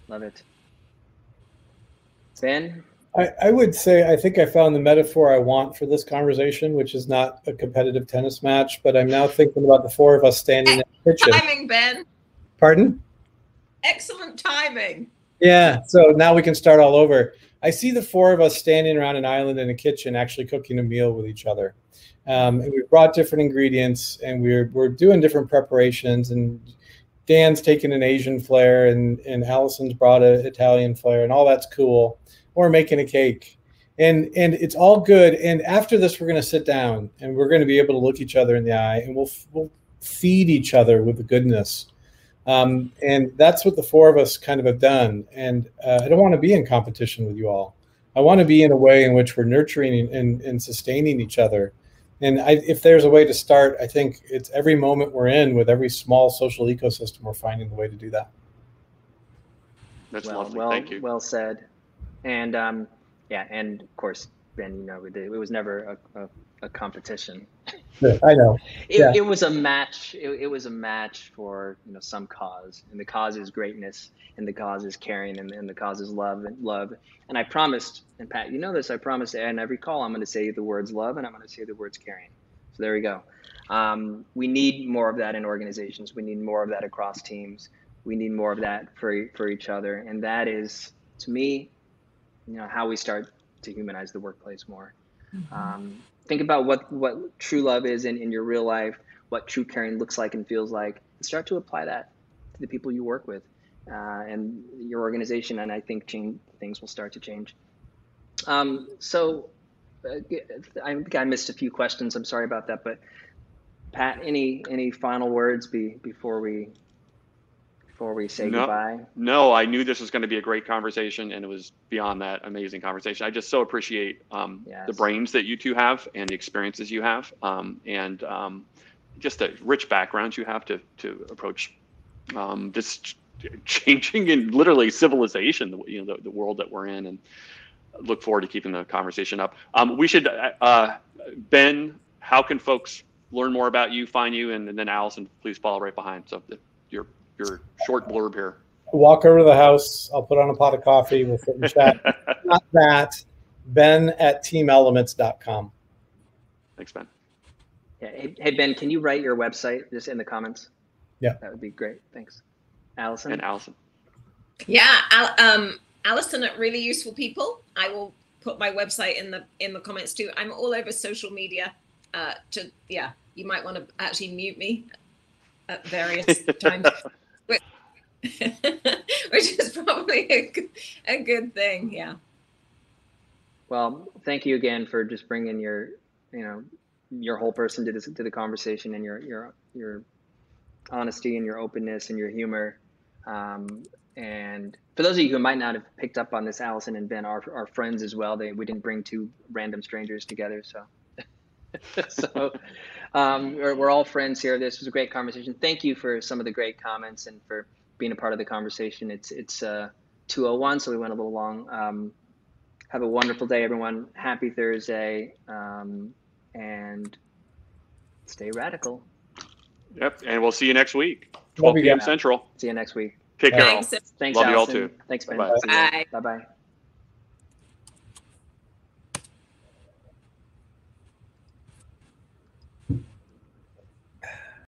Love it. Ben? I would say I think I found the metaphor I want for this conversation, which is not a competitive tennis match, but I'm now thinking about the four of us standing in the kitchen. Timing, Ben. Pardon? Excellent timing. Yeah, so now we can start all over. I see the four of us standing around an island in a kitchen actually cooking a meal with each other. And we've brought different ingredients, and we're doing different preparations, and Dan's taking an Asian flair, and Alison's brought an Italian flair, and all that's cool. We're making a cake, and it's all good. And after this, we're going to sit down, and we're going to be able to look each other in the eye, and we'll feed each other with the goodness. And that's what the four of us kind of have done. And I don't want to be in competition with you all. I want to be in a way in which we're nurturing and sustaining each other. And if there's a way to start, I think it's every moment we're in with every small social ecosystem, we're finding the way to do that. That's lovely. Thank you. Well said. And and of course, Ben, it was never a competition. Yeah, I know. It was a match. It was a match for some cause, and the cause is greatness, and the cause is caring, and the cause is love. And I promised, and Pat, this, I promised, and every call I'm going to say the words love, and I'm going to say the words caring. So there we go. We need more of that in organizations. We need more of that across teams. We need more of that for each other, and that is, to me, how we start to humanize the workplace more. Mm-hmm. Think about what true love is in your real life, what true caring looks like and feels like, and start to apply that to the people you work with and your organization. And I think things will start to change. So I think I missed a few questions. I'm sorry about that. But Pat, any final words before we before we say goodbye? No, I knew this was going to be a great conversation, and it was beyond that amazing conversation. I just so appreciate the brains that you two have and the experiences you have, and just the rich backgrounds you have to approach this changing and literally civilization, the world that we're in, and look forward to keeping the conversation up. We should, Ben, how can folks learn more about you, find you, and then Alison, please follow right behind. So your short blurb here. Walk over to the house. I'll put on a pot of coffee. We'll sit and chat. Not that. Ben@teamelements.com. Thanks, Ben. Yeah. Hey, Ben, can you write your website just in the comments? Yeah. That would be great. Thanks. Alison? And Alison. Yeah. Alison at Really Useful People. I will put my website in the comments too. I'm all over social media. You might want to actually mute me at various times. Which is probably a good thing. Yeah. Well, thank you again for just bringing your whole person to the conversation, and your honesty and your openness and your humor. And for those of you who might not have picked up on this, Alison and Ben are friends as well. We didn't bring two random strangers together, so we're all friends here. This was a great conversation. Thank you for some of the great comments and for being a part of the conversation. It's 2:01, so we went a little long. Have a wonderful day, everyone. Happy Thursday, and stay radical. Yep, and we'll see you next week, 12 p.m. Central. See you next week. Take care. Thanks. Thanks, Love Alison. you all too. Thanks, Ben. Bye-bye. Bye. Bye-bye.